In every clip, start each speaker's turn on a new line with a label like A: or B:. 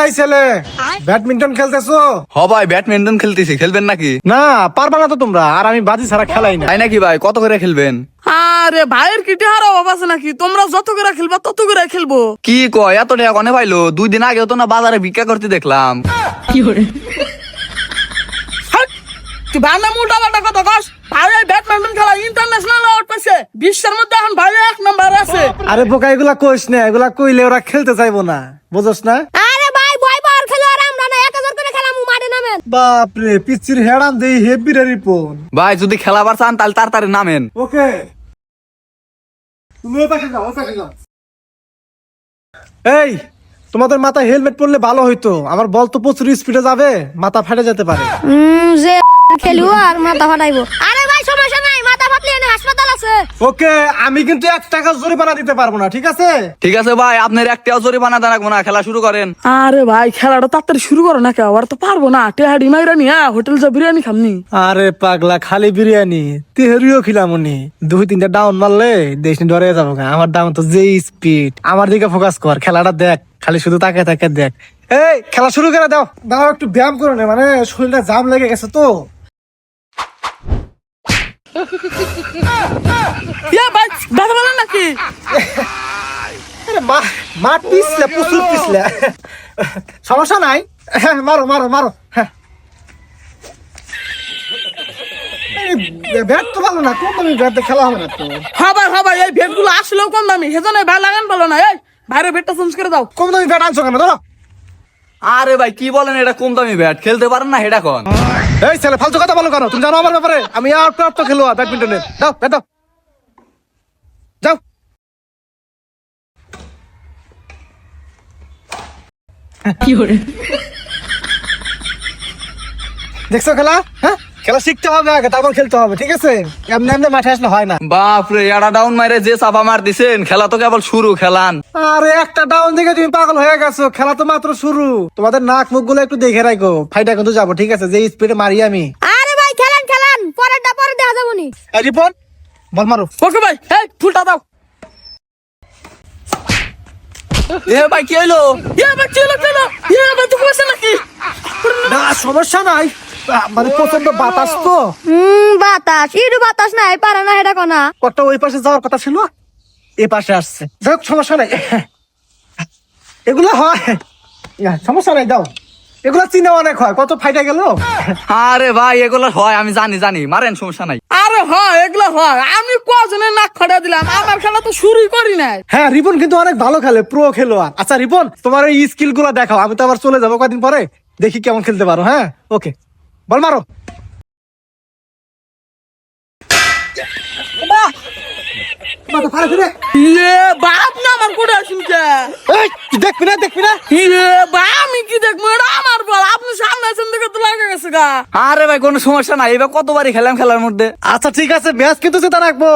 A: এই ছেলে, ব্যাডমিন্টন খেলতেছো?
B: হ ভাই, ব্যাডমিন্টন খেলতেছি, খেলবেন নাকি?
A: না, পারবা না তো তোমরা। আর আমি বাজি ছাড়া খেলাই না।
B: তাই নাকি ভাই? কত করে খেলবেন?
C: আরে ভাইয়ের কি টাকার অভাব আছে নাকি? তোমরা যত করে খেলবা তত করে খেলবো।
B: কি কয়, এত টাকা কনে পাইলো? 2 দিন আগে তো না বাজারে ভিক্ষা করতে দেখলাম।
C: হাট! তুই ভাইনা মোটা বাটা কথা কস। ভাই ব্যাডমিন্টন খেলা ইন্টারন্যাশনাল অ্যাওয়ার্ড পাইছে। বিশ্বের মধ্যে এখন ভাই 1 নাম্বার আছে।
A: আরে বোকা, এগুলা কইস না। এগুলা কইলে ওরা খেলতে চাইবো না, বুঝছ না?
D: আরে ভাই বয় পাওয়ার খেলোয়াড় আমরা না 1000 করে খেলামু মাঠে নামেন।
A: বাপরে, পিচ্চির হেডাম দেই হেভি রে রিপন।
B: ভাই যদি খেলাবার চান তাহলে তাড়াতাড়ি নামেন।
A: ওকে, তুমি ওই পাশে যাও, ওই পাশে যাও। এই, তোমাদের মাথায় হেলমেট পরলে ভালো হইতো। আমার বল তো প্রচুর স্পিডে যাবে, মাথা ফাটে যেতে পারে।
D: যে খেলুয়া আর মাথা ফাটাইবো। আরে ভাই সমস্যা নাই, মাথা ফাটলে এনে হাসপাতাল আছে।
A: ওকে, আমি কিন্তু 1 টাকা জরিমানা দিতে পারবো না, ঠিক আছে?
B: ঠিক আছে ভাই, আপনার একটাও জরিমানা দেন না, খেলা শুরু করেন।
C: আরে ভাই খেলাটা তাড়াতাড়ি শুরু করো না, কেউ আর তো পারবো না। টেহাডি মাইরা নিয়ে হোটেল যা বিরিয়ানি খামনি।
A: আরে পাগলা, খালি বিরিয়ানি তেহরিও খিলামুনি। 2-3টা ডাউন মারলে দেশ ডরে যাবো। আমার ডাউন তো যে স্পিড। আমার দিকে ফোকাস কর, খেলাটা দেখ, খালি শুধু তাকে তাকে দেখ। এই, খেলা শুরু করে দাও। দাও একটু ব্যায়াম করে নে, মানে শরীরটা জাম লেগে গেছে তো।
C: ভাই ব্যথা বলেন নাকি?
A: আরে মা পিছলে, প্রচুর পিছলে। সমস্যা নাই, মারো মারো মারো। ব্যাট তো ভালো না, কোন দামি ব্যাট খেলা হবে না তো।
C: হ্যাঁ ভাই এই ভেট গুলো আসলেও কম দামি, সেজন্য ভাই লাগান ভালো না। এই ভাইরে ভেটটা চেঞ্জ করে দাও।
A: কম দামি ব্যাট আনছো কেন? ধরো।
B: আরে ভাই কি বলেন, এটা কম দামি ব্যাট, খেলতে পারেন না এটা কোন?
A: এই ছেলে, ফালতু কথা বলো কেন? তুমি জানো আমার ব্যাপারে? আমি আর তো খেলোয়া ব্যাডমিন্টনের। দাও ব্যাট দাও, যাও। দেখছো খেলা? হ্যাঁ, খেলা শিখতে হবে আগে, তারপর খেলতে হবে, ঠিক আছে? এমনি এমনি মাঠে আসলে হয় না।
B: বাপরে, এটা ডাউন মারে যে চাপা মার দিছেন, খেলা তো কেবল শুরু, খেলান।
A: আরে একটা ডাউন দেখে তুমি পাগল হয়ে গেছো? খেলা তো মাত্র শুরু। তোমাদের নাক মুখ গুলো একটু দেখে রাখো, ফাইটা কিন্তু যাবো, ঠিক আছে? যে স্পিডে মারি আমি।
D: আরে ভাই খেলেন খেলেন, পরেরটা পরে দেখা যাবনি।
A: এই রিপন, বল মারো।
C: ওকে ভাই, এই ফুলটা দাও।
B: এ ভাই কি হইলো?
C: ভাই কি হলো? ভাই তুমি বসে নাকি?
A: না, সমস্যা নাই, মানে প্রচন্ড বাতাস তো।
D: বাতাস ইরু বাতাস নাই, পারে না এটা কোনা।
A: কত ওই পাশে যাওয়ার কথা ছিল, এই পাশে আসছে। যাই হোক, সমস্যা নাই, এগুলো হয়, সমস্যা নাই। দাও, এগুলো চিনে অনেক হয়। কত ফাইটা গেল।
B: আরে ভাই এগুলো হয়, আমি জানি, মারেন, সমস্যা নাই।
C: আরে হয় এগুলো হয়, আমি কজনের নাক ফাটা দিলাম, আমার খেলা তো শুরুই করি নাই।
A: হ্যাঁ, রিপন কিন্তু অনেক ভালো খেলে, প্রো খেলোয়াড়। আচ্ছা রিপন, তোমার এই স্কিল গুলো দেখাও, আমি তো আবার চলে যাবো কদিন পরে, দেখি কেমন খেলতে পারো। হ্যাঁ, ওকে, বল মারো।
C: বাপ না আমার কোটে আসুন কে?
A: দেখবি না?
C: ভাই আমি কি দেখবো? এটা আমার বল, আপনি সামনে আছেন দেখে তো লাগে গেছে গা।
B: আরে ভাই কোনো সমস্যা নাই, এবার কতবারই খেলাম খেলার মধ্যে।
A: আচ্ছা ঠিক আছে, ম্যাচ কিন্তু জেতা রাখবো।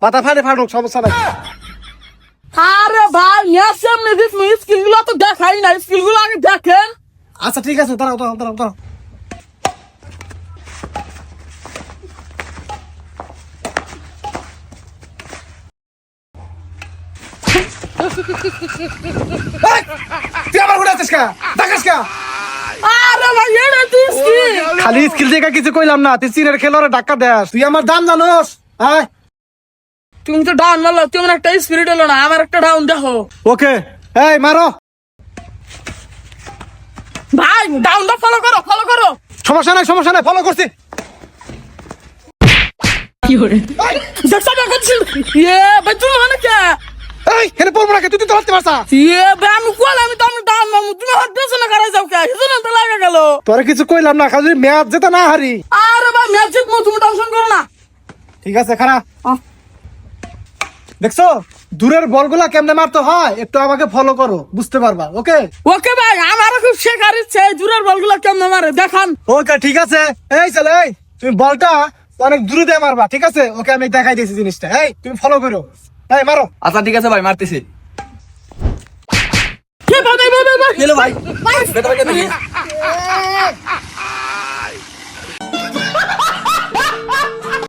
A: মাথা ফাটুক, সমস্যা নাই।
C: আরে ভাই ম্যাচ এমনি দেখবো, স্কিল গুলো তো দেখাই না, স্কিল গুলো আগে দেখেন।
A: আচ্ছা ঠিক আছে, দাঁড়াও। তুই আমার গুলো আছিস কা? দেখাস কা?
C: আরে ভাই এটা তুই স্কিল।
A: খালি স্কিল দেখা কিছু কইলাম না, তুই চীনের খেলোয়াড়ে ধাক্কা দেস। তুই আমার দাম জানোস? হ্যাঁ,
C: তুমি তো ডাউন মারলো, তোমার একটা স্পিরিট হলো না, আমার একটা ডাউন দেখো।
A: ওকে, এই মারো।
C: ভাই ডাউনটা ফলো করো।
A: সমস্যা নাই, ফলো করছি।
C: দেখছো না করছিল? ভাই তুমি মানে কে?
A: এই, এখানে পড়বো না কে? তুই তো ধরতে পারছা।
C: ভাই আমি কোয়াল, আমি তো ডাউন মারমু, তুমি হাত দিয়েছো না কারাই যাও কে? সেজন্য তো লাগা গেল।
A: তোরে কিছু কইলাম না, খালি ম্যাচ জেতা না হারি।
C: আরে ভাই ম্যাচ জিতবো, তুমি টেনশন করো না।
A: ঠিক আছে, খারাপ। দেখছো দূরের বলগুলা কেমনে মারতে হয়, একটু আমাকে ফলো করো, বুঝতে পারবা। ওকে
C: ওকে ভাই, আমারও খুব শেখার ইচ্ছে, দূরের বলগুলো কেমনে মারে দেখান।
A: ওকে, ঠিক আছে। এই চলে, এই তুমি বলটা অনেক দূরে দিয়ে মারবা, ঠিক আছে? ওকে, আমি দেখাই দিয়েছি জিনিসটা। এই তুমি ফলো করো, এই মারো।
B: আচ্ছা ঠিক আছে ভাই, মারতেছি।
C: ভাই
B: ভাই